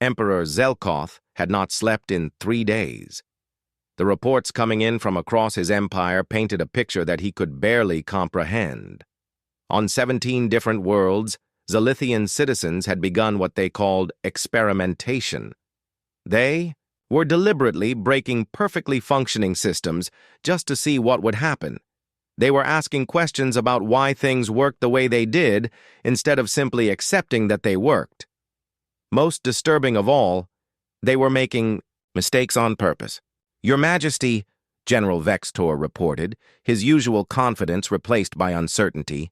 Emperor Zelkoth had not slept in 3 days. The reports coming in from across his empire painted a picture that he could barely comprehend. On 17 different worlds, Zalithian citizens had begun what they called experimentation. They were deliberately breaking perfectly functioning systems just to see what would happen. They were asking questions about why things worked the way they did instead of simply accepting that they worked. Most disturbing of all, they were making mistakes on purpose. "Your Majesty," General Vextor reported, his usual confidence replaced by uncertainty,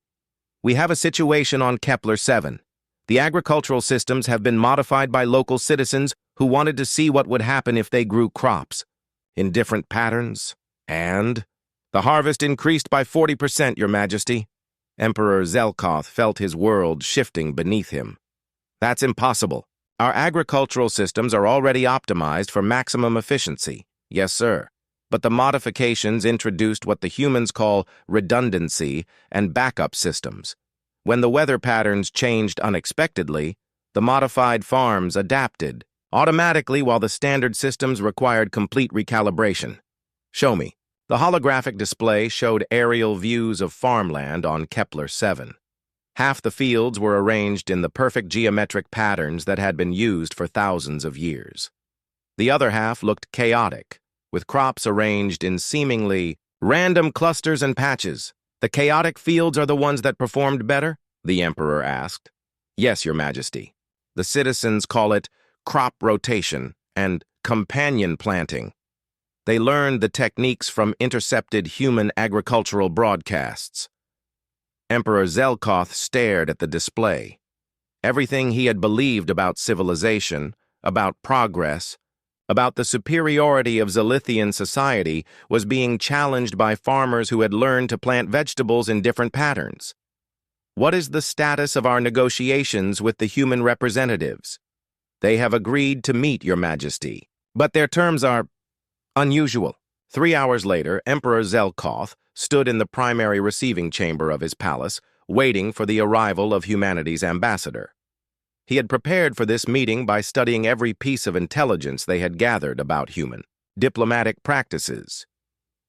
"we have a situation on Kepler 7. The agricultural systems have been modified by local citizens who wanted to see what would happen if they grew crops in different patterns, and the harvest increased by 40%, Your Majesty." Emperor Zelkoth felt his world shifting beneath him. "That's impossible. Our agricultural systems are already optimized for maximum efficiency." "Yes, sir. But the modifications introduced what the humans call redundancy and backup systems. When the weather patterns changed unexpectedly, the modified farms adapted automatically while the standard systems required complete recalibration." "Show me." The holographic display showed aerial views of farmland on Kepler 7. Half the fields were arranged in the perfect geometric patterns that had been used for thousands of years. The other half looked chaotic, with crops arranged in seemingly random clusters and patches. "The chaotic fields are the ones that performed better?" the Emperor asked. "Yes, Your Majesty. The citizens call it crop rotation and companion planting. They learned the techniques from intercepted human agricultural broadcasts." Emperor Zelkoth stared at the display. Everything he had believed about civilization, about progress, about the superiority of Zalithian society was being challenged by farmers who had learned to plant vegetables in different patterns. "What is the status of our negotiations with the human representatives?" "They have agreed to meet, Your Majesty, but their terms are unusual." 3 hours later, Emperor Zelkoth stood in the primary receiving chamber of his palace, waiting for the arrival of humanity's ambassador. He had prepared for this meeting by studying every piece of intelligence they had gathered about human diplomatic practices.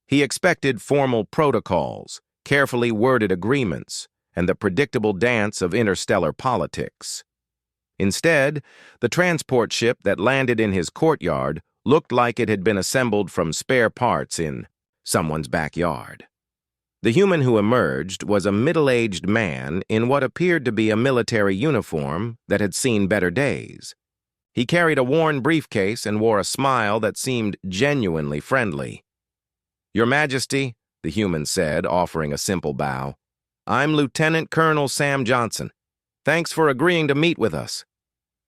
He expected formal protocols, carefully worded agreements, and the predictable dance of interstellar politics. Instead, the transport ship that landed in his courtyard looked like it had been assembled from spare parts in someone's backyard. The human who emerged was a middle-aged man in what appeared to be a military uniform that had seen better days. He carried a worn briefcase and wore a smile that seemed genuinely friendly. "Your Majesty," the human said, offering a simple bow, "I'm Lieutenant Colonel Sam Johnson. Thanks for agreeing to meet with us."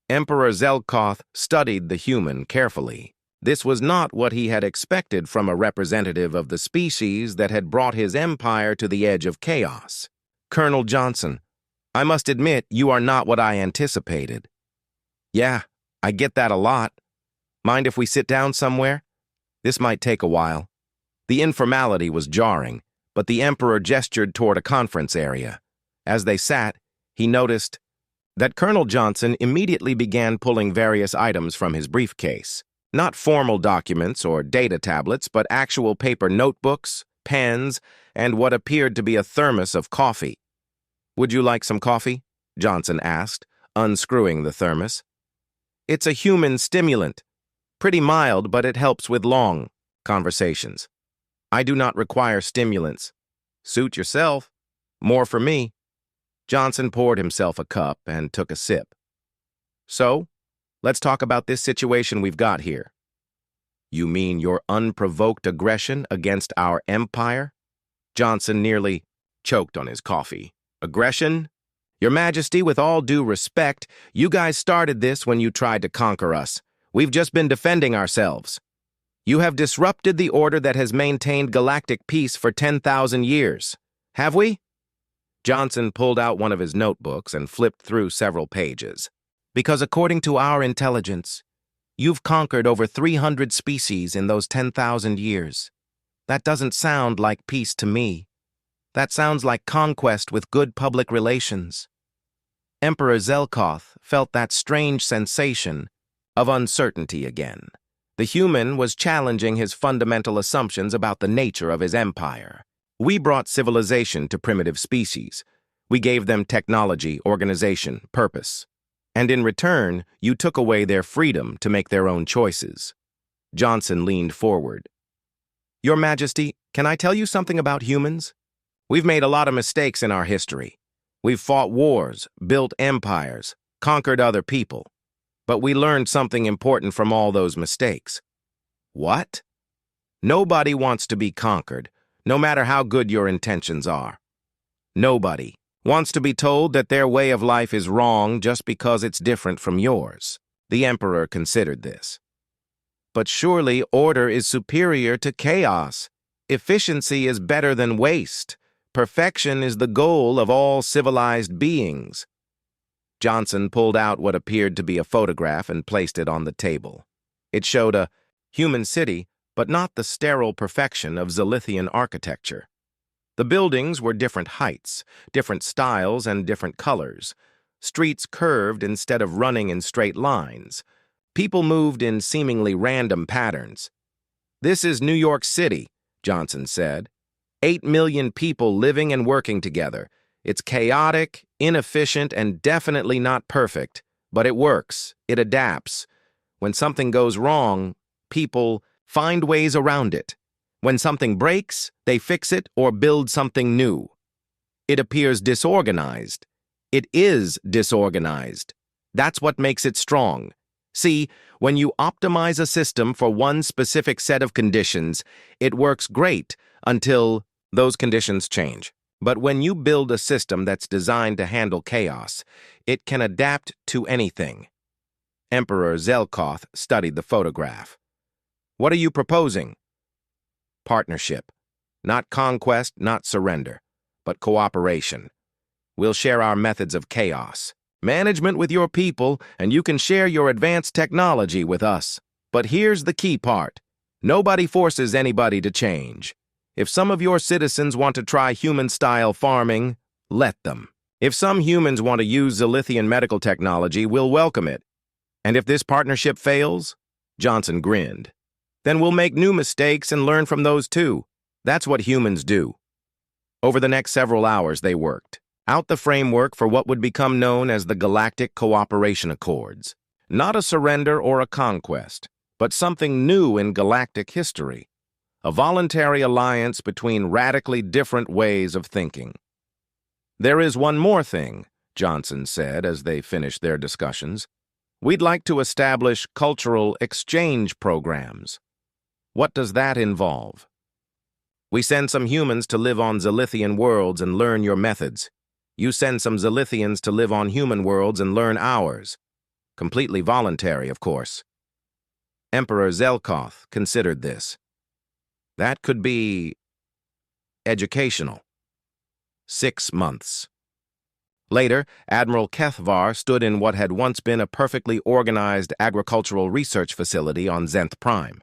Emperor Zelkoth studied the human carefully. This was not what he had expected from a representative of the species that had brought his empire to the edge of chaos. "Colonel Johnson, I must admit you are not what I anticipated." "Yeah, I get that a lot. Mind if we sit down somewhere? This might take a while." The informality was jarring, but the Emperor gestured toward a conference area. As they sat, he noticed that Colonel Johnson immediately began pulling various items from his briefcase. Not formal documents or data tablets, but actual paper notebooks, pens, and what appeared to be a thermos of coffee. "Would you like some coffee?" Johnson asked, unscrewing the thermos. "It's a human stimulant. Pretty mild, but it helps with long conversations." "I do not require stimulants." "Suit yourself. More for me." Johnson poured himself a cup and took a sip. "So, let's talk about this situation we've got here." "You mean your unprovoked aggression against our empire?" Johnson nearly choked on his coffee. "Aggression? Your Majesty, with all due respect, you guys started this when you tried to conquer us. We've just been defending ourselves. You have disrupted the order that has maintained galactic peace for 10,000 years. Have we?" Johnson pulled out one of his notebooks and flipped through several pages. "Because according to our intelligence, you've conquered over 300 species in those 10,000 years. That doesn't sound like peace to me. That sounds like conquest with good public relations." Emperor Zelkoth felt that strange sensation of uncertainty again. The human was challenging his fundamental assumptions about the nature of his empire. We brought civilization to primitive species. We gave them technology, organization, purpose. And in return, you took away their freedom to make their own choices. Johnson leaned forward. Your Majesty, can I tell you something about humans? We've made a lot of mistakes in our history. We've fought wars, built empires, conquered other people. But we learned something important from all those mistakes. What? Nobody wants to be conquered, no matter how good your intentions are. Nobody wants to be told that their way of life is wrong just because it's different from yours. The Emperor considered this. But surely order is superior to chaos. Efficiency is better than waste. Perfection is the goal of all civilized beings. Johnson pulled out what appeared to be a photograph and placed it on the table. It showed a human city, but not the sterile perfection of Zilithian architecture. The buildings were different heights, different styles, and different colors. Streets curved instead of running in straight lines. People moved in seemingly random patterns. This is New York City, Johnson said. 8 million people living and working together. It's chaotic, inefficient, and definitely not perfect, but it works. It adapts. When something goes wrong, people find ways around it. When something breaks, they fix it or build something new. It appears disorganized. It is disorganized. That's what makes it strong. See, when you optimize a system for one specific set of conditions, it works great until those conditions change. But when you build a system that's designed to handle chaos, it can adapt to anything. Emperor Zelkoth studied the photograph. What are you proposing? Partnership. Not conquest, not surrender, but cooperation. We'll share our methods of chaos. Management with your people, and you can share your advanced technology with us. But here's the key part. Nobody forces anybody to change. If some of your citizens want to try human-style farming, let them. If some humans want to use Zilithian medical technology, we'll welcome it. And if this partnership fails, Johnson grinned, then we'll make new mistakes and learn from those too. That's what humans do. Over the next several hours, they worked out the framework for what would become known as the Galactic Cooperation Accords. Not a surrender or a conquest, but something new in galactic history. A voluntary alliance between radically different ways of thinking. There is one more thing, Johnson said as they finished their discussions. We'd like to establish cultural exchange programs. What does that involve? We send some humans to live on Zilithian worlds and learn your methods. You send some Zilithians to live on human worlds and learn ours. Completely voluntary, of course. Emperor Zelkoth considered this. That could be educational. 6 months. Later, Admiral Kethvar stood in what had once been a perfectly organized agricultural research facility on Zenth Prime.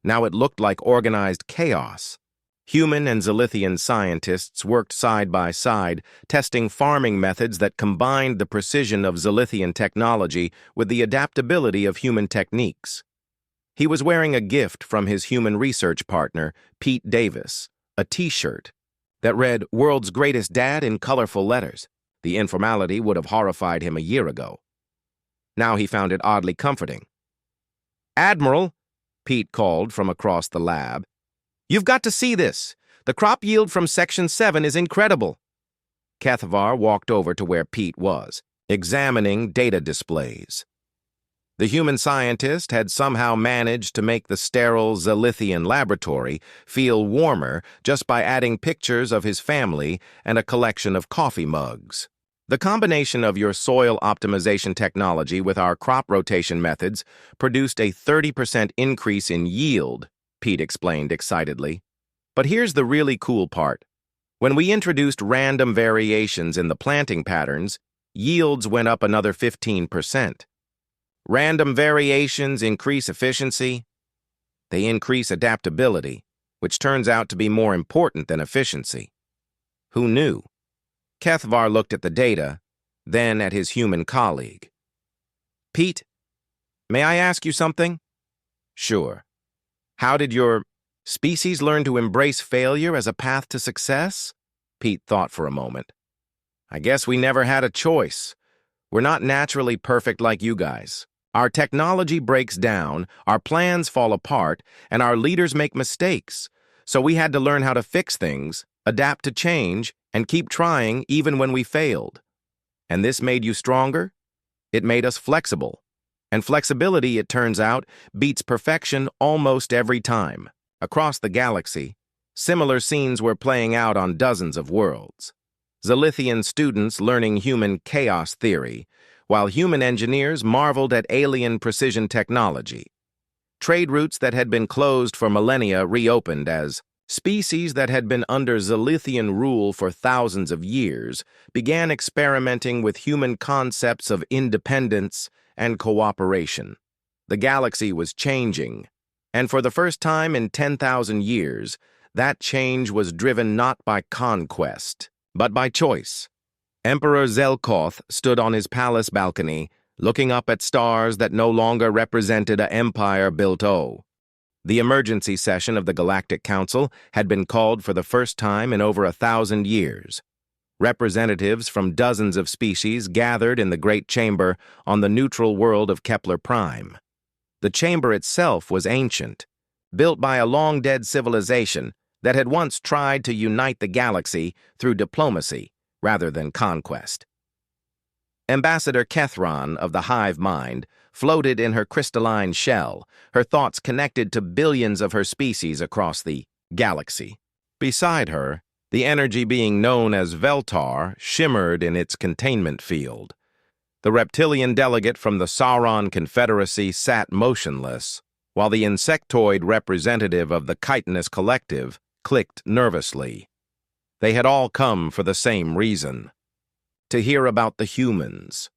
Now it looked like organized chaos. Human and Zilithian scientists worked side by side, testing farming methods that combined the precision of Zilithian technology with the adaptability of human techniques. He was wearing a gift from his human research partner, Pete Davis, a T-shirt that read, "World's Greatest Dad" in colorful letters. The informality would have horrified him a year ago. Now he found it oddly comforting. "Admiral," Pete called from across the lab, "you've got to see this. The crop yield from Section 7 is incredible." Kethvar walked over to where Pete was, examining data displays. The human scientist had somehow managed to make the sterile Zilithian laboratory feel warmer just by adding pictures of his family and a collection of coffee mugs. The combination of your soil optimization technology with our crop rotation methods produced a 30% increase in yield, Pete explained excitedly. But here's the really cool part. When we introduced random variations in the planting patterns, yields went up another 15%. Random variations increase efficiency. They increase adaptability, which turns out to be more important than efficiency. Who knew? Kethvar looked at the data, then at his human colleague. "Pete, May I ask you something? Sure. How did your species learn to embrace failure as a path to success? Pete thought for a moment. I guess we never had a choice. We're not naturally perfect like you guys. Our technology breaks down, our plans fall apart, and our leaders make mistakes. So we had to learn how to fix things, adapt to change, and keep trying even when we failed. And this made you stronger? It made us flexible. And flexibility, it turns out, beats perfection almost every time. Across the galaxy, similar scenes were playing out on dozens of worlds. Zilithian students learning human chaos theory, while human engineers marveled at alien precision technology. Trade routes that had been closed for millennia reopened as species that had been under Zilithian rule for thousands of years began experimenting with human concepts of independence and cooperation. The galaxy was changing, and for the first time in 10,000 years, that change was driven not by conquest, but by choice. Emperor Zelkoth stood on his palace balcony, looking up at stars that no longer represented an empire built O. The emergency session of the Galactic Council had been called for the first time in over 1,000 years. Representatives from dozens of species gathered in the Great Chamber on the neutral world of Kepler Prime. The chamber itself was ancient, built by a long-dead civilization that had once tried to unite the galaxy through diplomacy rather than conquest. Ambassador Kethron of the Hive Mind floated in her crystalline shell, her thoughts connected to billions of her species across the galaxy. Beside her, the energy being known as Veltar shimmered in its containment field. The reptilian delegate from the Sauron Confederacy sat motionless, while the insectoid representative of the chitinous collective clicked nervously. They had all come for the same reason: to hear about the humans.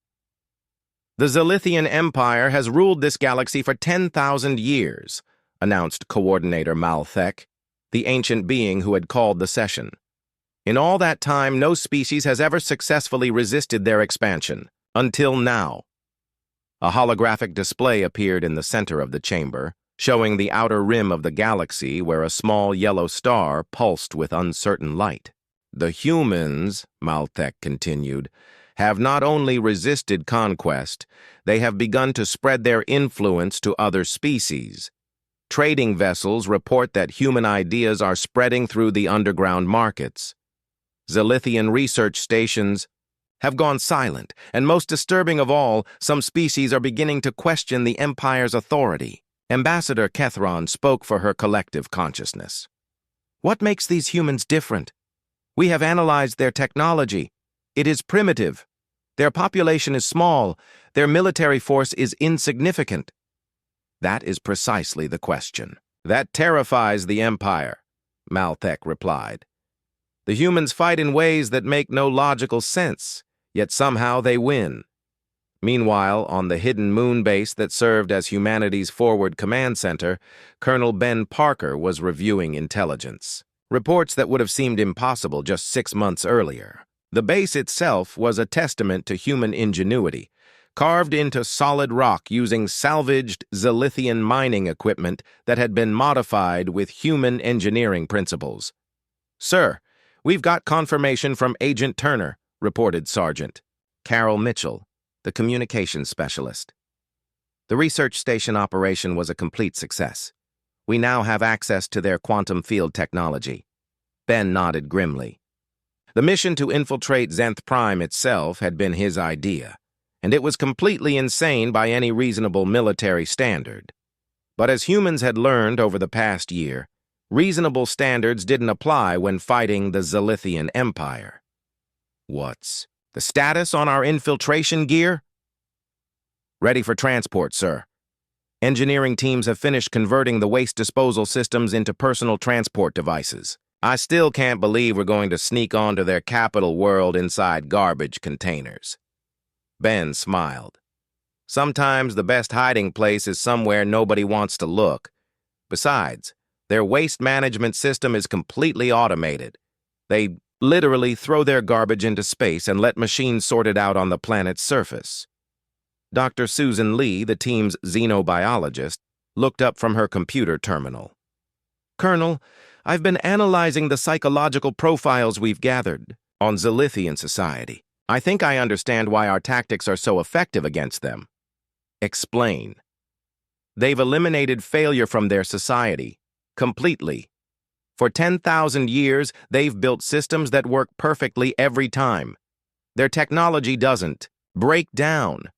The Zilithian Empire has ruled this galaxy for 10,000 years, announced Coordinator Malthek, the ancient being who had called the session. In all that time, no species has ever successfully resisted their expansion, until now. A holographic display appeared in the center of the chamber, showing the outer rim of the galaxy where a small yellow star pulsed with uncertain light. The humans, Malthek continued, have not only resisted conquest, they have begun to spread their influence to other species. Trading vessels report that human ideas are spreading through the underground markets. Zilithian research stations have gone silent, and most disturbing of all, some species are beginning to question the Empire's authority. Ambassador Kethron spoke for her collective consciousness. What makes these humans different? We have analyzed their technology. It is primitive. Their population is small. Their military force is insignificant. That is precisely the question. That terrifies the Empire, Malthek replied. The humans fight in ways that make no logical sense, yet somehow they win. Meanwhile, on the hidden moon base that served as humanity's forward command center, Colonel Ben Parker was reviewing intelligence. Reports that would have seemed impossible just 6 months earlier. The base itself was a testament to human ingenuity, carved into solid rock using salvaged Zilithian mining equipment that had been modified with human engineering principles. "Sir, we've got confirmation from Agent Turner," reported Sergeant Carol Mitchell, the communications specialist. The research station operation was a complete success. We now have access to their quantum field technology. Ben nodded grimly. The mission to infiltrate Zenth Prime itself had been his idea, and it was completely insane by any reasonable military standard. But as humans had learned over the past year, reasonable standards didn't apply when fighting the Zilithian Empire. What's the status on our infiltration gear? Ready for transport, sir. Engineering teams have finished converting the waste disposal systems into personal transport devices. I still can't believe we're going to sneak onto their capital world inside garbage containers. Ben smiled. Sometimes the best hiding place is somewhere nobody wants to look. Besides, their waste management system is completely automated. They literally throw their garbage into space and let machines sort it out on the planet's surface. Dr. Susan Lee, the team's xenobiologist, looked up from her computer terminal. "Colonel, I've been analyzing the psychological profiles we've gathered on Zilithian society. I think I understand why our tactics are so effective against them." "Explain." "They've eliminated failure from their society. Completely. For 10,000 years, they've built systems that work perfectly every time. Their technology doesn't break down.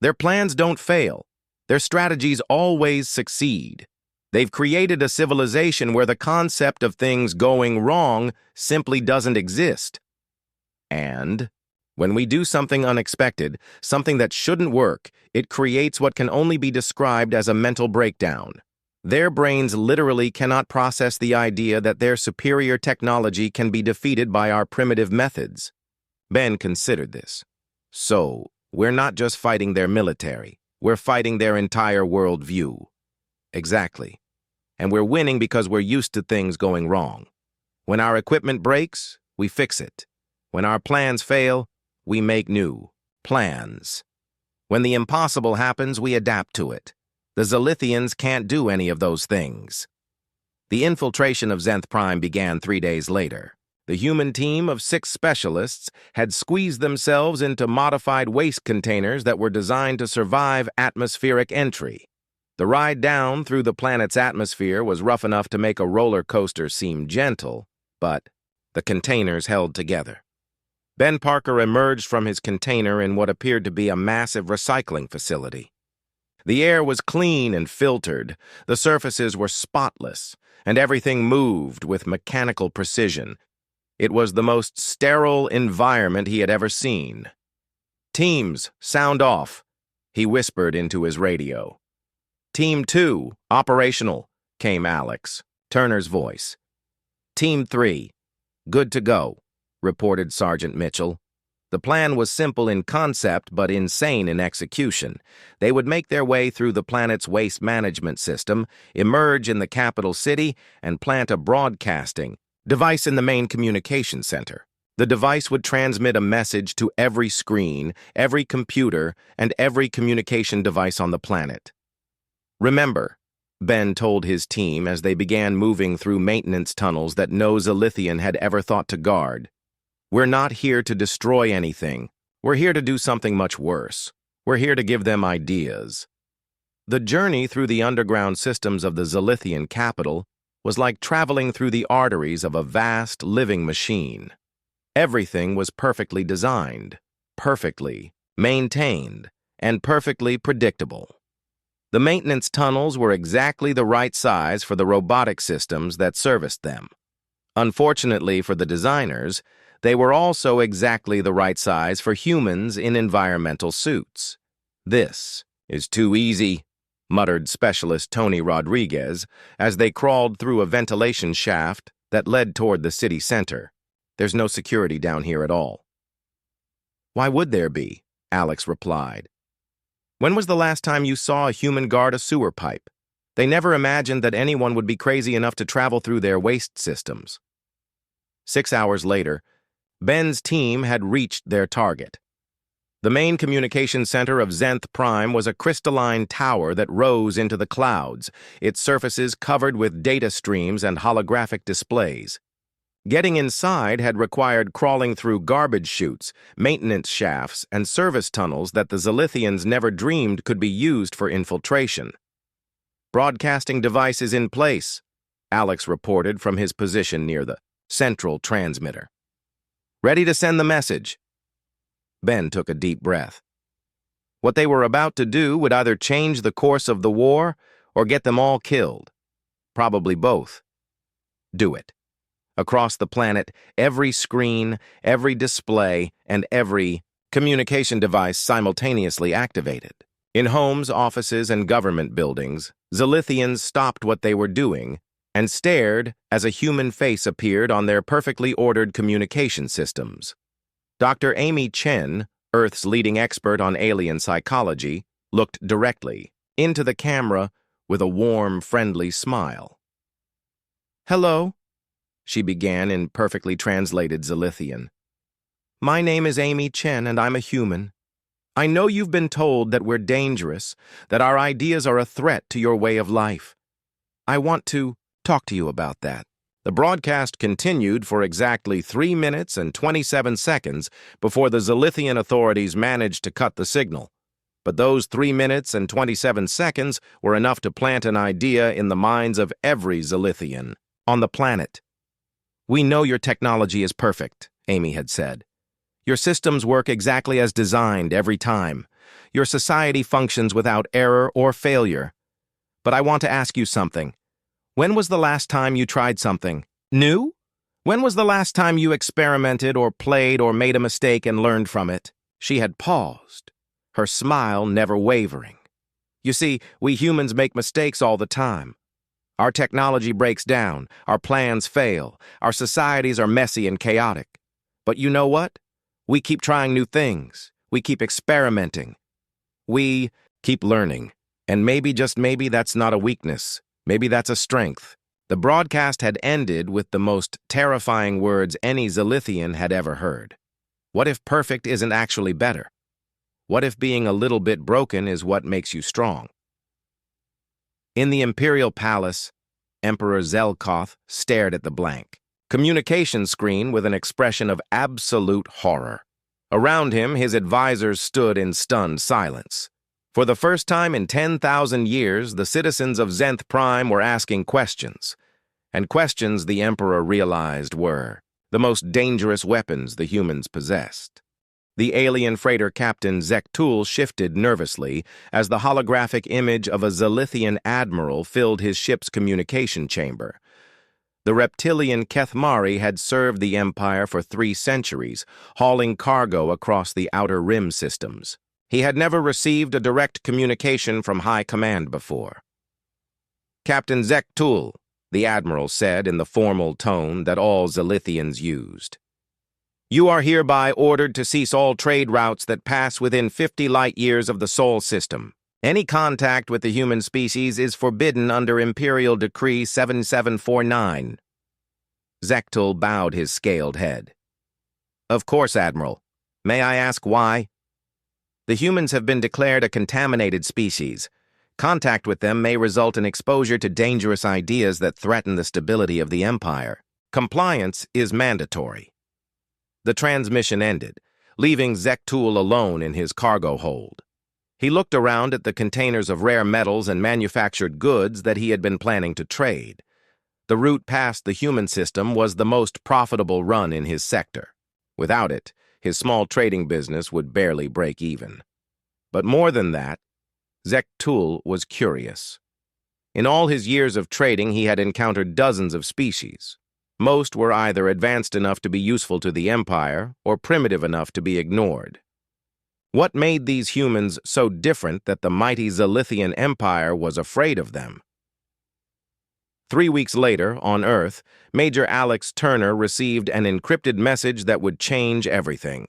Their plans don't fail. Their strategies always succeed. They've created a civilization where the concept of things going wrong simply doesn't exist. And when we do something unexpected, something that shouldn't work, it creates what can only be described as a mental breakdown. Their brains literally cannot process the idea that their superior technology can be defeated by our primitive methods." Ben considered this. "So, we're not just fighting their military, we're fighting their entire worldview." "Exactly. And we're winning because we're used to things going wrong. When our equipment breaks, we fix it. When our plans fail, we make new plans. When the impossible happens, we adapt to it. The Zilithians can't do any of those things." The infiltration of Zenth Prime began 3 days later. The human team of 6 specialists had squeezed themselves into modified waste containers that were designed to survive atmospheric entry. The ride down through the planet's atmosphere was rough enough to make a roller coaster seem gentle, but the containers held together. Ben Parker emerged from his container in what appeared to be a massive recycling facility. The air was clean and filtered, the surfaces were spotless, and everything moved with mechanical precision. It was the most sterile environment he had ever seen. "Teams, sound off," he whispered into his radio. "Team 2, operational," came Alex, Turner's voice. "Team 3, good to go," reported Sergeant Mitchell. The plan was simple in concept but insane in execution. They would make their way through the planet's waste management system, emerge in the capital city, and plant a broadcasting device in the main communication center. The device would transmit a message to every screen, every computer, and every communication device on the planet. "Remember," Ben told his team as they began moving through maintenance tunnels that no Zilithian had ever thought to guard, "we're not here to destroy anything. We're here to do something much worse. We're here to give them ideas." The journey through the underground systems of the Zilithian capital was like traveling through the arteries of a vast living machine. Everything was perfectly designed, perfectly maintained, and perfectly predictable. The maintenance tunnels were exactly the right size for the robotic systems that serviced them. Unfortunately for the designers, they were also exactly the right size for humans in environmental suits. "This is too easy," muttered Specialist Tony Rodriguez as they crawled through a ventilation shaft that led toward the city center. "There's no security down here at all." "Why would there be?" Alex replied. "When was the last time you saw a human guard a sewer pipe? They never imagined that anyone would be crazy enough to travel through their waste systems." 6 hours later, Ben's team had reached their target. The main communication center of Zenth Prime was a crystalline tower that rose into the clouds, its surfaces covered with data streams and holographic displays. Getting inside had required crawling through garbage chutes, maintenance shafts, and service tunnels that the Zilithians never dreamed could be used for infiltration. "Broadcasting device is in place," Alex reported from his position near the central transmitter. "Ready to send the message." Ben took a deep breath. What they were about to do would either change the course of the war or get them all killed. Probably both. Do it. Across the planet, every screen, every display, and every communication device simultaneously activated. In homes, offices, and government buildings, Zilithians stopped what they were doing and stared as a human face appeared on their perfectly ordered communication systems. Dr. Amy Chen, Earth's leading expert on alien psychology, looked directly into the camera with a warm, friendly smile. "Hello," she began in perfectly translated Zilithian. "My name is Amy Chen, and I'm a human. I know you've been told that we're dangerous, that our ideas are a threat to your way of life. I want to talk to you about that." The broadcast continued for exactly 3 minutes and 27 seconds before the Zilithian authorities managed to cut the signal. But those 3 minutes and 27 seconds were enough to plant an idea in the minds of every Zilithian on the planet. "We know your technology is perfect," Amy had said. "Your systems work exactly as designed every time. Your society functions without error or failure. But I want to ask you something. When was the last time you tried something new? When was the last time you experimented or played or made a mistake and learned from it?" She had paused, her smile never wavering. "You see, we humans make mistakes all the time. Our technology breaks down, our plans fail, our societies are messy and chaotic. But you know what? We keep trying new things. We keep experimenting. We keep learning. And maybe, just maybe, that's not a weakness. Maybe that's a strength." The broadcast had ended with the most terrifying words any Zilithian had ever heard. What if perfect isn't actually better? What if being a little bit broken is what makes you strong? In the Imperial Palace, Emperor Zelkoth stared at the blank communication screen with an expression of absolute horror. Around him, his advisors stood in stunned silence. For the first time in 10,000 years, the citizens of Zenth Prime were asking questions. And questions, the Emperor realized, were the most dangerous weapons the humans possessed. The alien freighter captain Zektul shifted nervously as the holographic image of a Zilithian admiral filled his ship's communication chamber. The reptilian Kethmari had served the Empire for 3 centuries, hauling cargo across the Outer Rim systems. He had never received a direct communication from High Command before. "Captain Zektul," the Admiral said in the formal tone that all Zilithians used. "You are hereby ordered to cease all trade routes that pass within 50 light-years of the Sol system. Any contact with the human species is forbidden under Imperial Decree 7749. Zektul bowed his scaled head. "Of course, Admiral. May I ask why?" "The humans have been declared a contaminated species. Contact with them may result in exposure to dangerous ideas that threaten the stability of the Empire. Compliance is mandatory." The transmission ended, leaving Zektul alone in his cargo hold. He looked around at the containers of rare metals and manufactured goods that he had been planning to trade. The route past the human system was the most profitable run in his sector. Without it, his small trading business would barely break even. But more than that, Zektul was curious. In all his years of trading, he had encountered dozens of species. Most were either advanced enough to be useful to the Empire or primitive enough to be ignored. What made these humans so different that the mighty Zilithian Empire was afraid of them? 3 weeks later, on Earth, Major Alex Turner received an encrypted message that would change everything.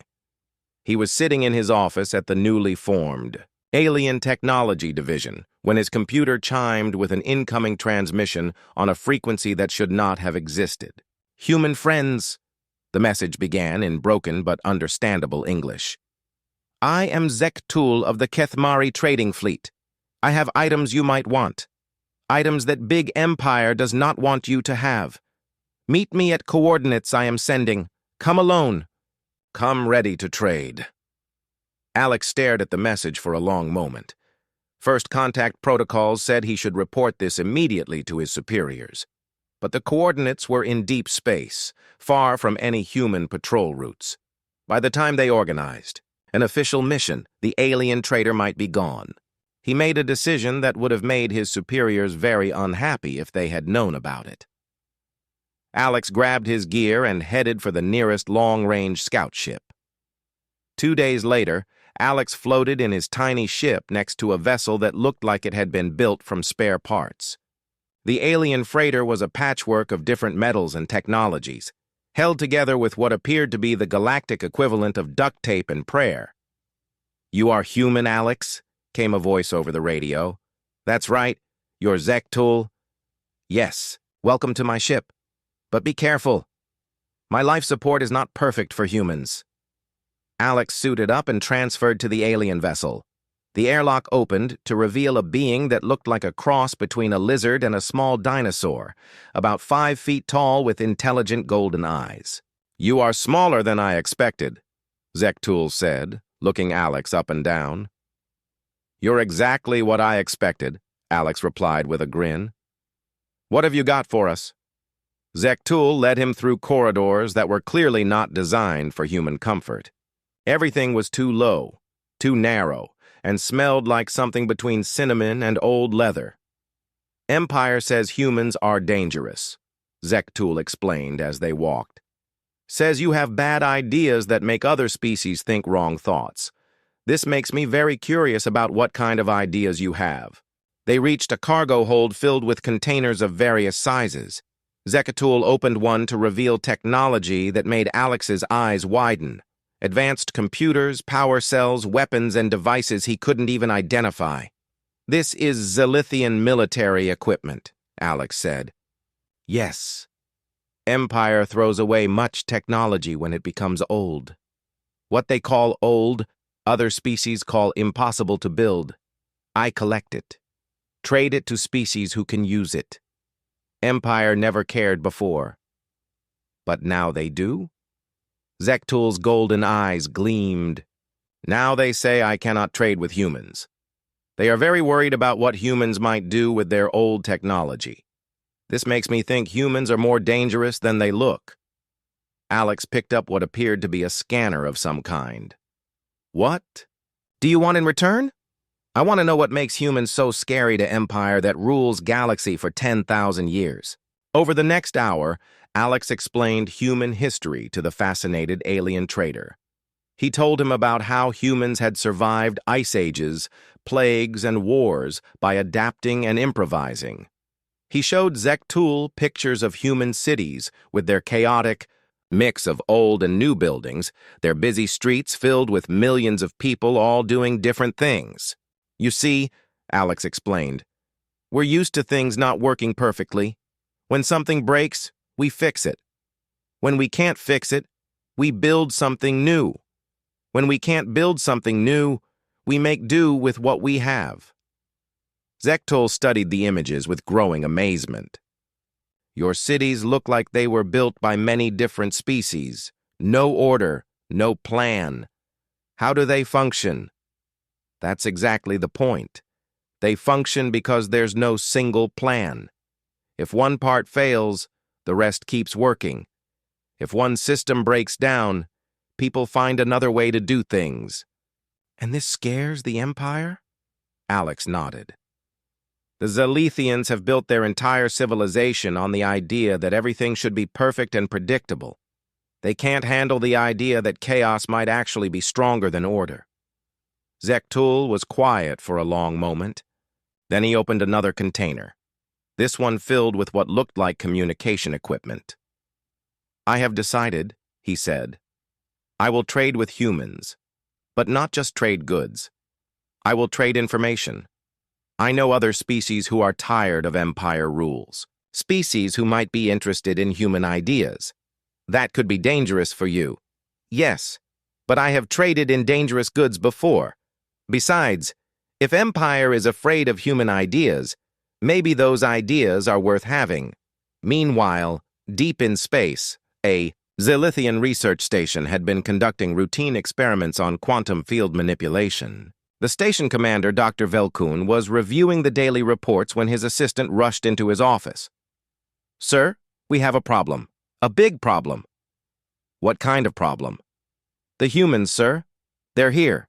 He was sitting in his office at the newly formed Alien Technology Division when his computer chimed with an incoming transmission on a frequency that should not have existed. "Human friends," the message began in broken but understandable English. "I am Zektul of the Kethmari trading fleet. I have items you might want. Items that Big Empire does not want you to have. Meet me at coordinates I am sending. Come alone. Come ready to trade." Alex stared at the message for a long moment. First contact protocols said he should report this immediately to his superiors. But the coordinates were in deep space, far from any human patrol routes. By the time they organized an official mission, the alien trader might be gone. He made a decision that would have made his superiors very unhappy if they had known about it. Alex grabbed his gear and headed for the nearest long-range scout ship. 2 days later, Alex floated in his tiny ship next to a vessel that looked like it had been built from spare parts. The alien freighter was a patchwork of different metals and technologies, held together with what appeared to be the galactic equivalent of duct tape and prayer. "You are human, Alex?" came a voice over the radio. "That's right. You're Zektul?" "Yes. Welcome to my ship. But be careful. My life support is not perfect for humans." Alex suited up and transferred to the alien vessel. The airlock opened to reveal a being that looked like a cross between a lizard and a small dinosaur, about 5 feet tall with intelligent golden eyes. "You are smaller than I expected," Zektul said, looking Alex up and down. "You're exactly what I expected," Alex replied with a grin. "What have you got for us?" Zektul led him through corridors that were clearly not designed for human comfort. Everything was too low, too narrow, and smelled like something between cinnamon and old leather. "Empire says humans are dangerous," Zektul explained as they walked. "Says you have bad ideas that make other species think wrong thoughts. This makes me very curious about what kind of ideas you have." They reached a cargo hold filled with containers of various sizes. Zektul opened one to reveal technology that made Alex's eyes widen. Advanced computers, power cells, weapons, and devices he couldn't even identify. "This is Zilithian military equipment," Alex said. "Yes. Empire throws away much technology when it becomes old. What they call old, other species call impossible to build. I collect it. Trade it to species who can use it. Empire never cared before. But now they do?" Zektul's golden eyes gleamed. "Now they say I cannot trade with humans. They are very worried about what humans might do with their old technology. This makes me think humans are more dangerous than they look." Alex picked up what appeared to be a scanner of some kind. "What do you want in return?" "I want to know what makes humans so scary to Empire that rules galaxy for 10,000 years. Over the next hour, Alex explained human history to the fascinated alien trader. He told him about how humans had survived ice ages, plagues, and wars by adapting and improvising. He showed Zektul pictures of human cities with their chaotic mix of old and new buildings, their busy streets filled with millions of people all doing different things. "You see," Alex explained, "we're used to things not working perfectly. When something breaks, we fix it. When we can't fix it, we build something new. When we can't build something new, we make do with what we have." Zektul studied the images with growing amazement. "Your cities look like they were built by many different species. No order, no plan. How do they function?" "That's exactly the point. They function because there's no single plan. If one part fails, the rest keeps working. If one system breaks down, people find another way to do things." "And this scares the Empire?" Alex nodded. "The Zilithians have built their entire civilization on the idea that everything should be perfect and predictable. They can't handle the idea that chaos might actually be stronger than order." Zektul was quiet for a long moment. Then he opened another container, this one filled with what looked like communication equipment. "I have decided," he said. "I will trade with humans, but not just trade goods. I will trade information. I know other species who are tired of Empire rules, species who might be interested in human ideas. That could be dangerous for you. Yes, but I have traded in dangerous goods before. Besides, if Empire is afraid of human ideas, maybe those ideas are worth having." Meanwhile, deep in space, a Zilithian research station had been conducting routine experiments on quantum field manipulation. The station commander, Dr. Velkun, was reviewing the daily reports when his assistant rushed into his office. "Sir, we have a problem. A big problem." "What kind of problem?" "The humans, sir. They're here."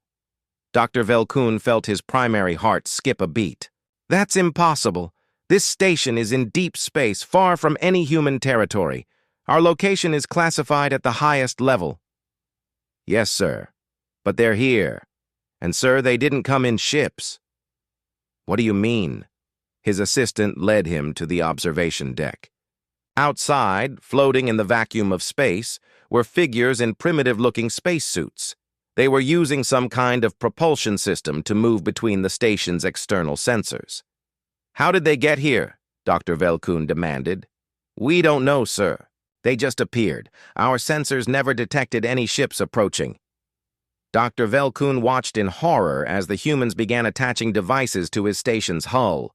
Dr. Velkun felt his primary heart skip a beat. "That's impossible. This station is in deep space, far from any human territory. Our location is classified at the highest level." "Yes, sir. But they're here. And, sir, they didn't come in ships." "What do you mean?" His assistant led him to the observation deck. Outside, floating in the vacuum of space, were figures in primitive-looking spacesuits. They were using some kind of propulsion system to move between the station's external sensors. "How did they get here?" Dr. Velkun demanded. "We don't know, sir. They just appeared. Our sensors never detected any ships approaching." Dr. Velkun watched in horror as the humans began attaching devices to his station's hull.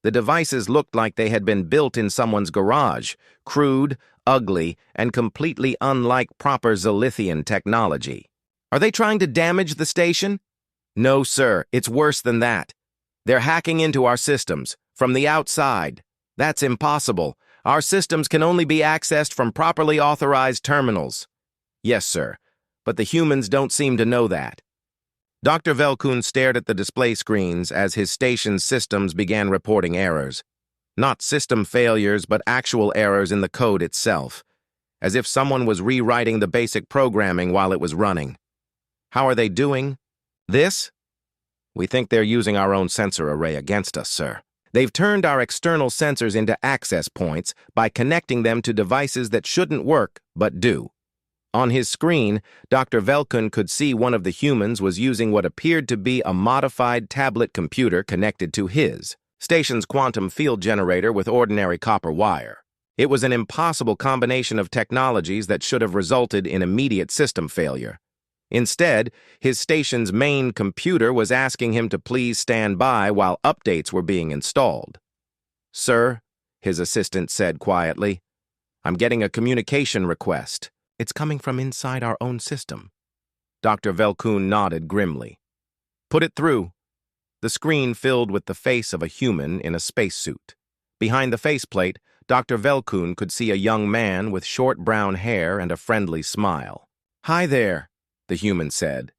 The devices looked like they had been built in someone's garage, crude, ugly, and completely unlike proper Zilithian technology. Are they trying to damage the station? No, sir, it's worse than that. They're hacking into our systems, from the outside. That's impossible. Our systems can only be accessed from properly authorized terminals. Yes, sir, but the humans don't seem to know that. Dr. Velkun stared at the display screens as his station's systems began reporting errors. Not system failures, but actual errors in the code itself, as if someone was rewriting the basic programming while it was running. How are they doing? This? We think they're using our own sensor array against us, sir. They've turned our external sensors into access points by connecting them to devices that shouldn't work, but do. On his screen, Dr. Velkun could see one of the humans was using what appeared to be a modified tablet computer connected to his station's quantum field generator with ordinary copper wire. It was an impossible combination of technologies that should have resulted in immediate system failure. Instead, his station's main computer was asking him to please stand by while updates were being installed. "Sir," his assistant said quietly, "I'm getting a communication request. It's coming from inside our own system." Dr. Velkun nodded grimly. "Put it through." The screen filled with the face of a human in a spacesuit. Behind the faceplate, Dr. Velkun could see a young man with short brown hair and a friendly smile. "Hi there," the human said.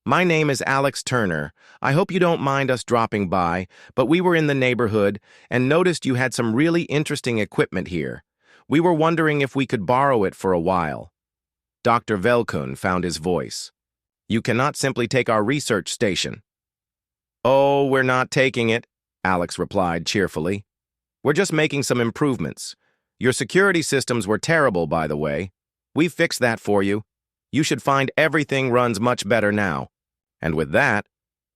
"My name is Alex Turner. I hope you don't mind us dropping by, but we were in the neighborhood and noticed you had some really interesting equipment here. We were wondering if we could borrow it for a while." Dr. Velkun found his voice. "You cannot simply take our research station." "Oh, we're not taking it," Alex replied cheerfully. "We're just making some improvements. Your security systems were terrible, by the way. We've fixed that for you. You should find everything runs much better now." And with that,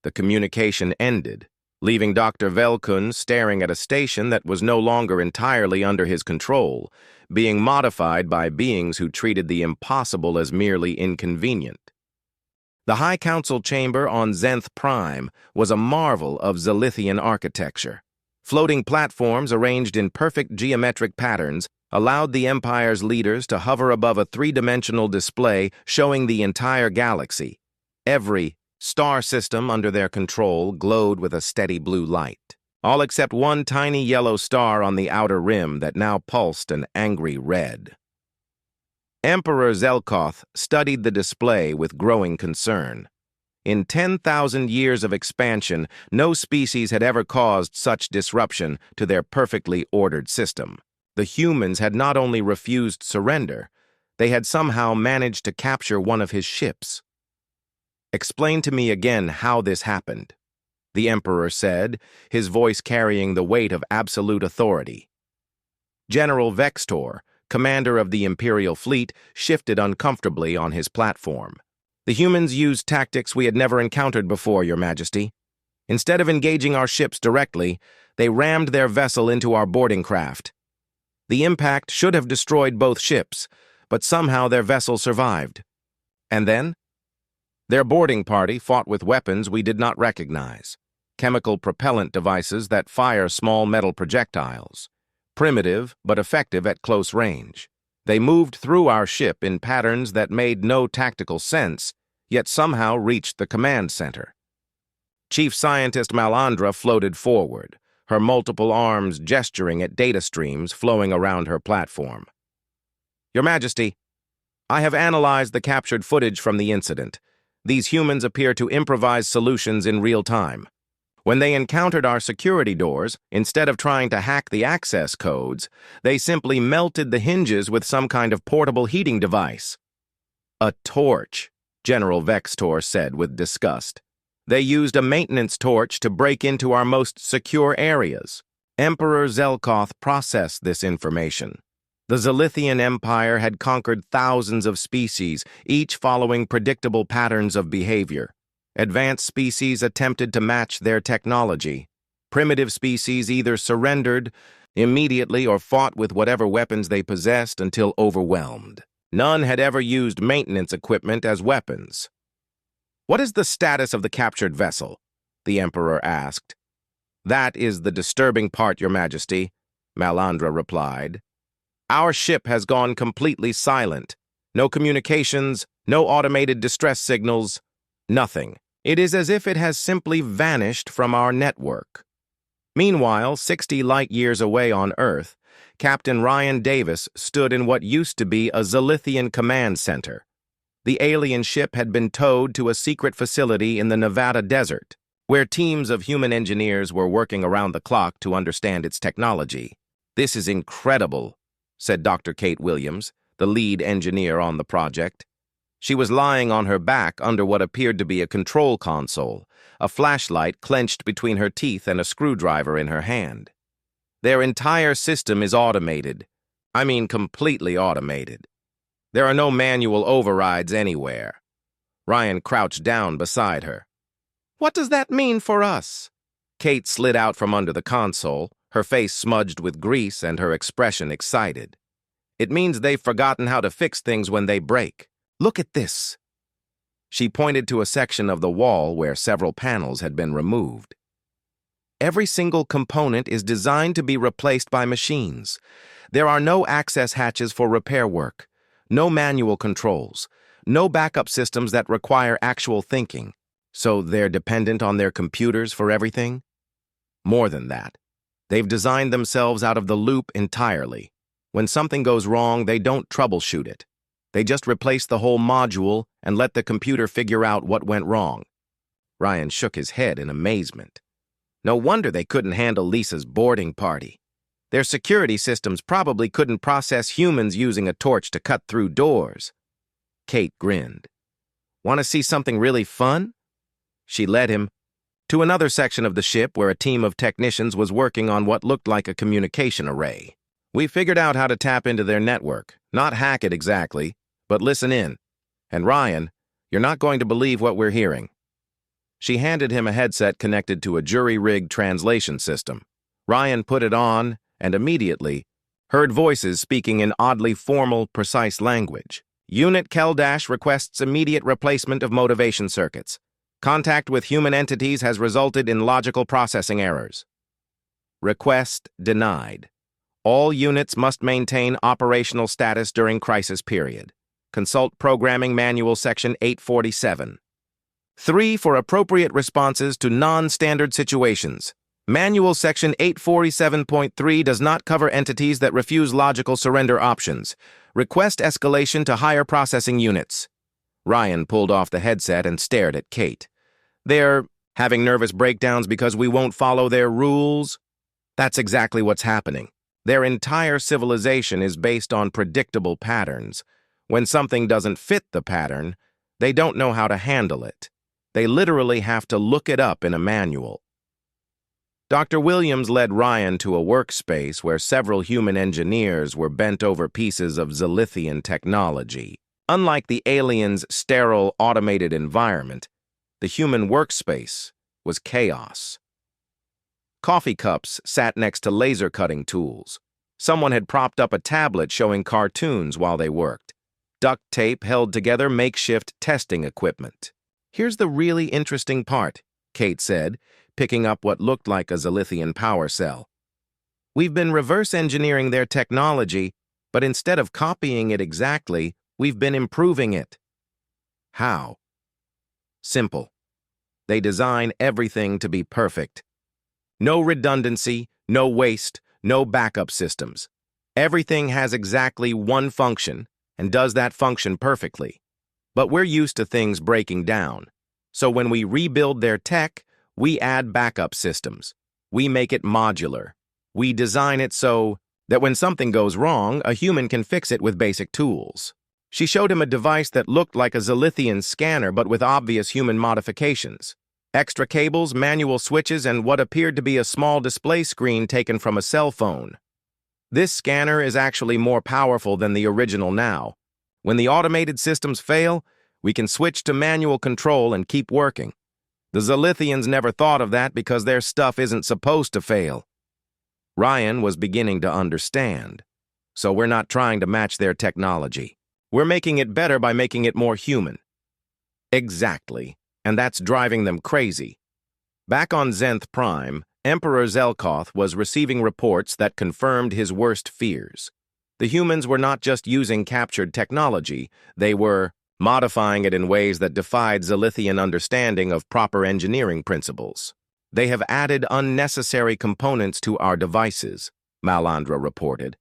the communication ended, leaving Dr. Velkun staring at a station that was no longer entirely under his control, being modified by beings who treated the impossible as merely inconvenient. The High Council chamber on Zenth Prime was a marvel of Zilithian architecture. Floating platforms arranged in perfect geometric patterns allowed the Empire's leaders to hover above a three-dimensional display showing the entire galaxy. Every star system under their control glowed with a steady blue light, all except one tiny yellow star on the outer rim that now pulsed an angry red. Emperor Zelkoth studied the display with growing concern. In 10,000 years of expansion, no species had ever caused such disruption to their perfectly ordered system. The humans had not only refused surrender, they had somehow managed to capture one of his ships. "Explain to me again how this happened," the Emperor said, his voice carrying the weight of absolute authority. General Vextor, commander of the Imperial fleet, shifted uncomfortably on his platform. "The humans used tactics we had never encountered before, Your Majesty. Instead of engaging our ships directly, they rammed their vessel into our boarding craft. The impact should have destroyed both ships, but somehow their vessel survived. And then? Their boarding party fought with weapons we did not recognize, chemical propellant devices that fire small metal projectiles, primitive but effective at close range. They moved through our ship in patterns that made no tactical sense, yet somehow reached the command center." Chief Scientist Malandra floated forward, her multiple arms gesturing at data streams flowing around her platform. "Your Majesty, I have analyzed the captured footage from the incident. These humans appear to improvise solutions in real time. When they encountered our security doors, instead of trying to hack the access codes, they simply melted the hinges with some kind of portable heating device." "A torch," General Vextor said with disgust. "They used a maintenance torch to break into our most secure areas." Emperor Zelkoth processed this information. The Zilithian Empire had conquered thousands of species, each following predictable patterns of behavior. Advanced species attempted to match their technology. Primitive species either surrendered immediately or fought with whatever weapons they possessed until overwhelmed. None had ever used maintenance equipment as weapons. "What is the status of the captured vessel?" the Emperor asked. "That is the disturbing part, Your Majesty," Malandra replied. "Our ship has gone completely silent. No communications, no automated distress signals, nothing. It is as if it has simply vanished from our network." Meanwhile, 60 light-years away on Earth, Captain Ryan Davis stood in what used to be a Zilithian command center. The alien ship had been towed to a secret facility in the Nevada desert, where teams of human engineers were working around the clock to understand its technology. "This is incredible," said Dr. Kate Williams, the lead engineer on the project. She was lying on her back under what appeared to be a control console, a flashlight clenched between her teeth and a screwdriver in her hand. "Their entire system is automated. I mean completely automated. There are no manual overrides anywhere." Ryan crouched down beside her. "What does that mean for us?" Kate slid out from under the console, her face smudged with grease and her expression excited. "It means they've forgotten how to fix things when they break. Look at this." She pointed to a section of the wall where several panels had been removed. "Every single component is designed to be replaced by machines. There are no access hatches for repair work, no manual controls, no backup systems that require actual thinking. So they're dependent on their computers for everything? More than that, they've designed themselves out of the loop entirely. When something goes wrong, they don't troubleshoot it. They just replace the whole module and let the computer figure out what went wrong." Ryan shook his head in amazement. No wonder they couldn't handle Lisa's boarding party. Their security systems probably couldn't process humans using a torch to cut through doors. Kate grinned. "Want to see something really fun?" She led him to another section of the ship where a team of technicians was working on what looked like a communication array. "We figured out how to tap into their network. Not hack it exactly, but listen in. And Ryan, you're not going to believe what we're hearing." She handed him a headset connected to a jury-rigged translation system. Ryan put it on and immediately heard voices speaking in oddly formal, precise language. "Unit Keldash requests immediate replacement of motivation circuits. Contact with human entities has resulted in logical processing errors. Request denied. All units must maintain operational status during crisis period. Consult Programming Manual Section 847. 3 for appropriate responses to non-standard situations. Manual Section 847.3 does not cover entities that refuse logical surrender options. Request escalation to higher processing units." Ryan pulled off the headset and stared at Kate. "They're having nervous breakdowns because we won't follow their rules?" "That's exactly what's happening. Their entire civilization is based on predictable patterns. When something doesn't fit the pattern, they don't know how to handle it. They literally have to look it up in a manual." Dr. Williams led Ryan to a workspace where several human engineers were bent over pieces of Zilithian technology. Unlike the aliens' sterile, automated environment, the human workspace was chaos. Coffee cups sat next to laser-cutting tools. Someone had propped up a tablet showing cartoons while they worked. Duct tape held together makeshift testing equipment. "Here's the really interesting part," Kate said, picking up what looked like a Zilithian power cell. "We've been reverse engineering their technology, but instead of copying it exactly, we've been improving it." "How?" "Simple. They design everything to be perfect. No redundancy, no waste, no backup systems. Everything has exactly one function and does that function perfectly. But we're used to things breaking down. So when we rebuild their tech, we add backup systems. We make it modular. We design it so that when something goes wrong, a human can fix it with basic tools." She showed him a device that looked like a Zilithian scanner but with obvious human modifications. Extra cables, manual switches, and what appeared to be a small display screen taken from a cell phone. "This scanner is actually more powerful than the original now. When the automated systems fail, we can switch to manual control and keep working. The Zilithians never thought of that because their stuff isn't supposed to fail." Ryan was beginning to understand. "So we're not trying to match their technology. We're making it better by making it more human." "Exactly. and that's driving them crazy. Back on Zenth Prime, Emperor Zelkoth was receiving reports that confirmed his worst fears. The humans were not just using captured technology, they were modifying it in ways that defied Zilithian understanding of proper engineering principles. They have added unnecessary components to our devices, Malandra reported.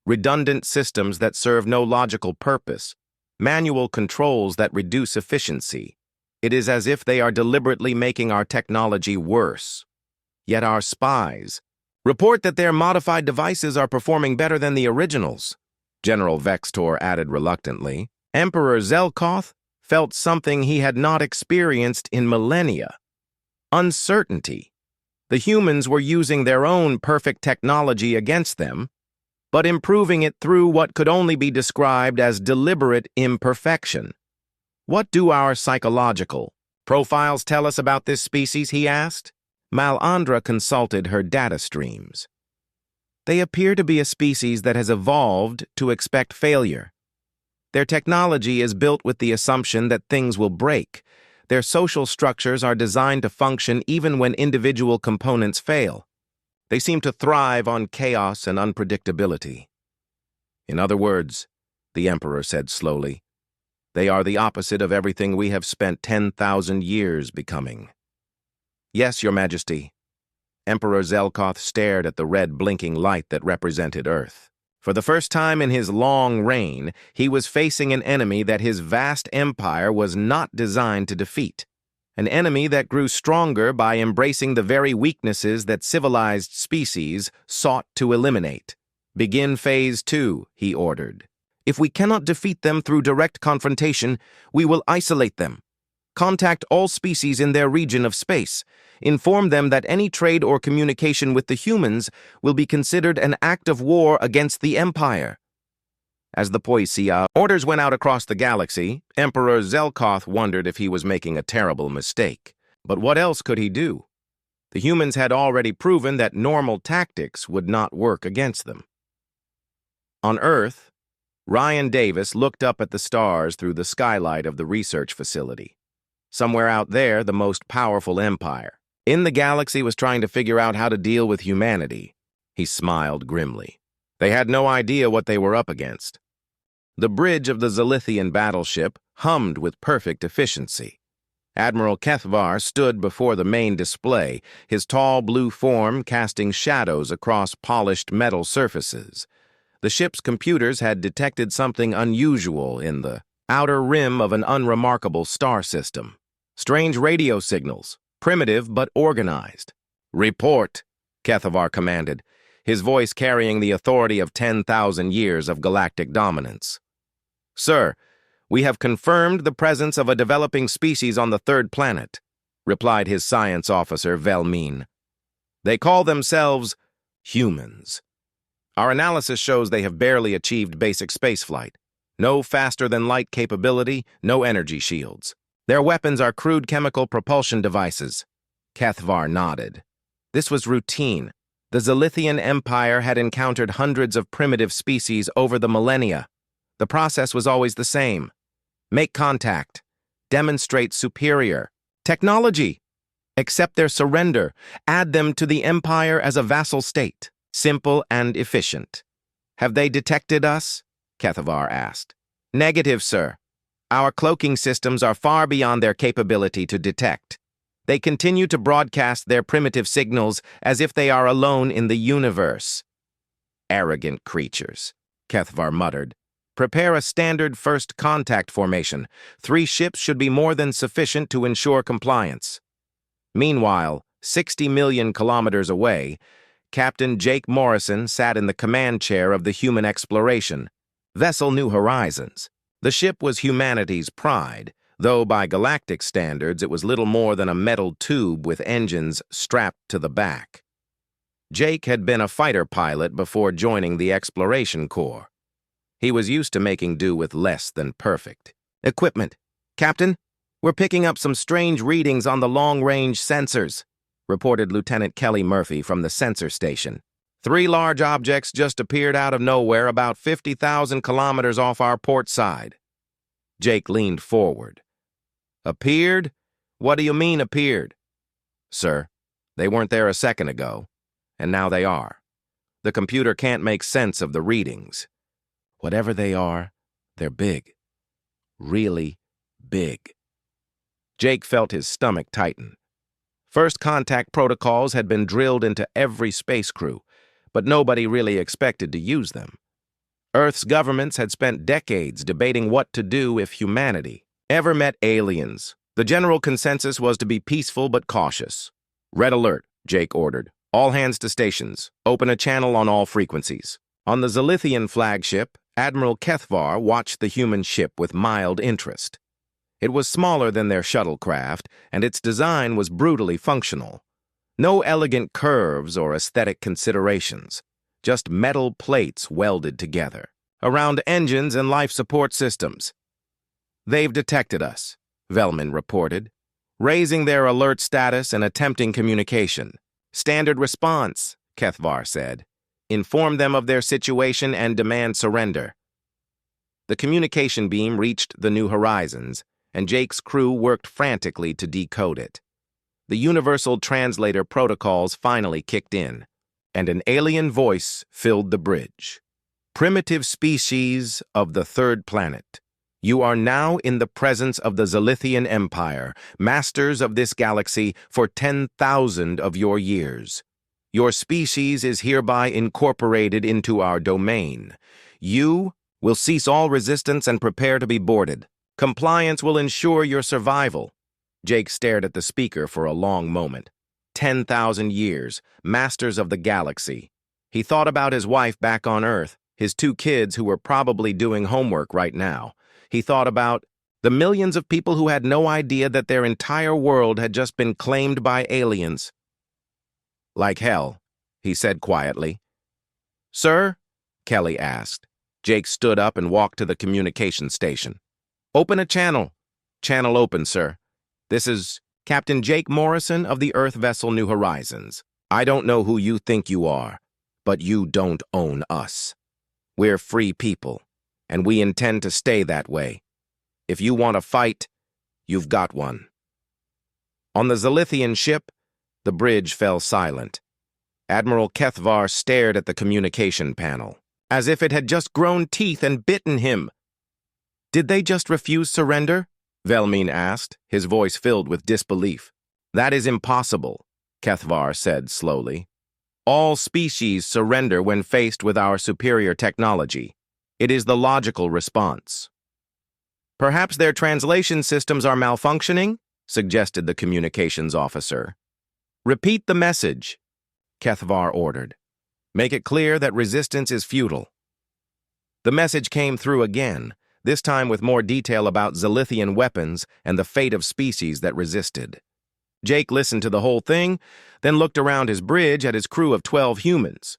Redundant systems that serve no logical purpose, manual controls that reduce efficiency. It is as if they are deliberately making our technology worse. Yet our spies report that their modified devices are performing better than the originals, General Vextor added reluctantly. Emperor Zelkoth felt something he had not experienced in millennia. Uncertainty. The humans were using their own perfect technology against them, but improving it through what could only be described as deliberate imperfection. What do our psychological profiles tell us about this species, he asked. Malandra consulted her data streams. They appear to be a species that has evolved to expect failure. Their technology is built with the assumption that things will break. Their social structures are designed to function even when individual components fail. They seem to thrive on chaos and unpredictability. In other words, the Emperor said slowly, they are the opposite of everything we have spent 10,000 years becoming. Yes, Your Majesty. Emperor Zelkoth stared at the red blinking light that represented Earth. For the first time in his long reign, he was facing an enemy that his vast empire was not designed to defeat. An enemy that grew stronger by embracing the very weaknesses that civilized species sought to eliminate. Begin Phase 2, he ordered. If we cannot defeat them through direct confrontation, we will isolate them. Contact all species in their region of space. Inform them that any trade or communication with the humans will be considered an act of war against the Empire. As the Poesia orders went out across the galaxy, Emperor Zelkoth wondered if he was making a terrible mistake. But what else could he do? The humans had already proven that normal tactics would not work against them. On Earth, Ryan Davis looked up at the stars through the skylight of the research facility. Somewhere out there, the most powerful empire in the galaxy was trying to figure out how to deal with humanity. He smiled grimly. They had no idea what they were up against. The bridge of the Zilithian battleship hummed with perfect efficiency. Admiral Kethvar stood before the main display, his tall blue form casting shadows across polished metal surfaces. The ship's computers had detected something unusual in the outer rim of an unremarkable star system. Strange radio signals, primitive but organized. Report, Kethvar commanded, his voice carrying the authority of 10,000 years of galactic dominance. Sir, we have confirmed the presence of a developing species on the third planet, replied his science officer, Velmin. They call themselves humans. Our analysis shows they have barely achieved basic spaceflight. No faster-than-light capability, no energy shields. Their weapons are crude chemical propulsion devices. Kethvar nodded. This was routine. The Zilithian Empire had encountered hundreds of primitive species over the millennia. The process was always the same. Make contact. Demonstrate superior technology. Accept their surrender. Add them to the Empire as a vassal state. Simple and efficient. Have they detected us? Kethvar asked. Negative, sir. Our cloaking systems are far beyond their capability to detect. They continue to broadcast their primitive signals as if they are alone in the universe. Arrogant creatures, Kethvar muttered. Prepare a standard first contact formation. 3 ships should be more than sufficient to ensure compliance. Meanwhile, 60 million kilometers away, Captain Jake Morrison sat in the command chair of the human exploration, vessel New Horizons. The ship was humanity's pride, though by galactic standards it was little more than a metal tube with engines strapped to the back. Jake had been a fighter pilot before joining the Exploration Corps. He was used to making do with less than perfect equipment. Captain, we're picking up some strange readings on the long-range sensors, reported Lieutenant Kelly Murphy from the sensor station. 3 large objects just appeared out of nowhere about 50,000 kilometers off our port side. Jake leaned forward. Appeared? What do you mean appeared? Sir, they weren't there a second ago, and now they are. The computer can't make sense of the readings. Whatever they are, they're big. Really big. Jake felt his stomach tighten. First contact protocols had been drilled into every space crew, but nobody really expected to use them. Earth's governments had spent decades debating what to do if humanity ever met aliens. The general consensus was to be peaceful but cautious. Red alert, Jake ordered. All hands to stations. Open a channel on all frequencies. On the Zilithian flagship, Admiral Kethvar watched the human ship with mild interest. It was smaller than their shuttlecraft, and its design was brutally functional. No elegant curves or aesthetic considerations, just metal plates welded together, around engines and life support systems. They've detected us, Velman reported, raising their alert status and attempting communication. Standard response, Kethvar said. Inform them of their situation and demand surrender. The communication beam reached the New Horizons, and Jake's crew worked frantically to decode it. The Universal Translator protocols finally kicked in, and an alien voice filled the bridge. Primitive species of the third planet. You are now in the presence of the Zilithian Empire, masters of this galaxy for 10,000 of your years. Your species is hereby incorporated into our domain. You will cease all resistance and prepare to be boarded. Compliance will ensure your survival. Jake stared at the speaker for a long moment. 10,000 years, masters of the galaxy. He thought about his wife back on Earth, his 2 kids who were probably doing homework right now. He thought about the millions of people who had no idea that their entire world had just been claimed by aliens. Like hell, he said quietly. Sir? Kelly asked. Jake stood up and walked to the communication station. Open a channel. Channel open, sir. This is Captain Jake Morrison of the Earth vessel New Horizons. I don't know who you think you are, but you don't own us. We're free people, and we intend to stay that way. If you want a fight, you've got one. On the Zilithian ship, the bridge fell silent. Admiral Kethvar stared at the communication panel, as if it had just grown teeth and bitten him. Did they just refuse surrender? Velmin asked, his voice filled with disbelief. That is impossible, Kethvar said slowly. All species surrender when faced with our superior technology. It is the logical response. Perhaps their translation systems are malfunctioning, suggested the communications officer. Repeat the message, Kethvar ordered. Make it clear that resistance is futile. The message came through again, this time with more detail about Zilithian weapons and the fate of species that resisted. Jake listened to the whole thing, then looked around his bridge at his crew of 12 humans.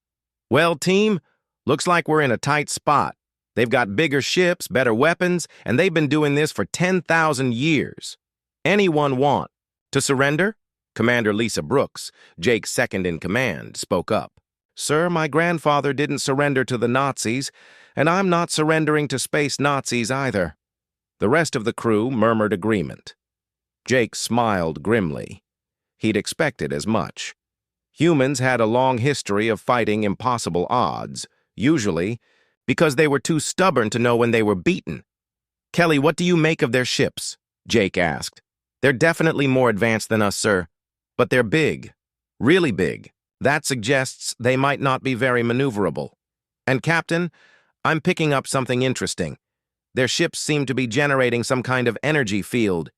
Well, team, looks like we're in a tight spot. They've got bigger ships, better weapons, and they've been doing this for 10,000 years. Anyone want to surrender? Commander Lisa Brooks, Jake's second-in-command, spoke up. Sir, my grandfather didn't surrender to the Nazis, and I'm not surrendering to space Nazis either. The rest of the crew murmured agreement. Jake smiled grimly. He'd expected as much. Humans had a long history of fighting impossible odds, usually because they were too stubborn to know when they were beaten. Kelly, what do you make of their ships? Jake asked. They're definitely more advanced than us, sir. But they're big. Really big. That suggests they might not be very maneuverable. And, Captain, I'm picking up something interesting. Their ships seem to be generating some kind of energy field.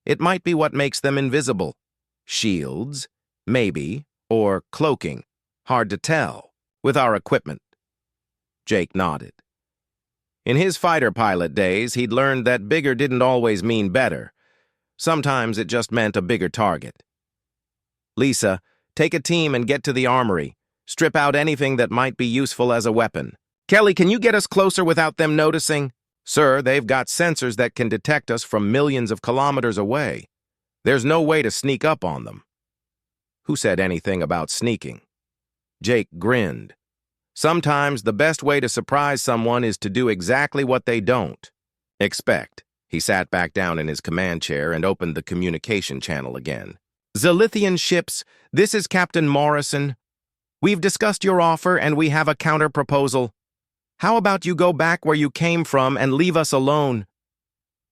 It might be what makes them invisible. Shields, maybe, or cloaking. Hard to tell, with our equipment. Jake nodded. In his fighter pilot days, he'd learned that bigger didn't always mean better. Sometimes it just meant a bigger target. Lisa, take a team and get to the armory. Strip out anything that might be useful as a weapon. Kelly, can you get us closer without them noticing? Sir, they've got sensors that can detect us from millions of kilometers away. There's no way to sneak up on them. Who said anything about sneaking? Jake grinned. Sometimes the best way to surprise someone is to do exactly what they don't expect, He sat back down in his command chair and opened the communication channel again. Zilithian ships, this is Captain Morrison. We've discussed your offer and we have a counter-proposal. How about you go back where you came from and leave us alone?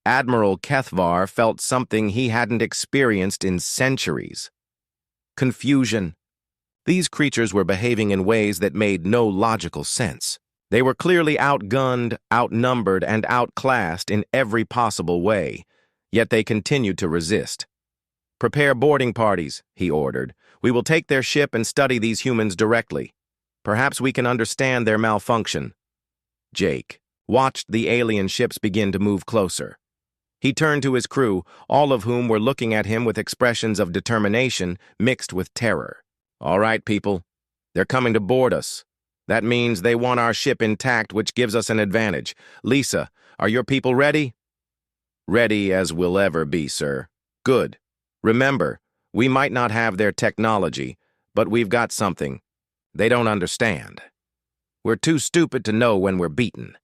Admiral Kethvar felt something he hadn't experienced in centuries. Confusion. These creatures were behaving in ways that made no logical sense. They were clearly outgunned, outnumbered, and outclassed in every possible way, yet they continued to resist. Prepare boarding parties, he ordered. We will take their ship and study these humans directly. Perhaps we can understand their malfunction. Jake watched the alien ships begin to move closer. He turned to his crew, all of whom were looking at him with expressions of determination mixed with terror. All right, people. They're coming to board us. That means they want our ship intact, which gives us an advantage. Lisa, are your people ready? Ready as we'll ever be, sir. Good. Remember, we might not have their technology, but we've got something. They don't understand. We're too stupid to know when we're beaten.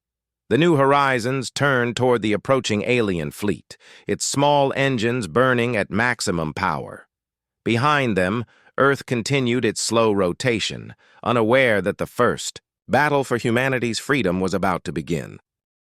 The New Horizons turned toward the approaching alien fleet, its small engines burning at maximum power. Behind them, Earth continued its slow rotation, unaware that the first battle for humanity's freedom was about to begin.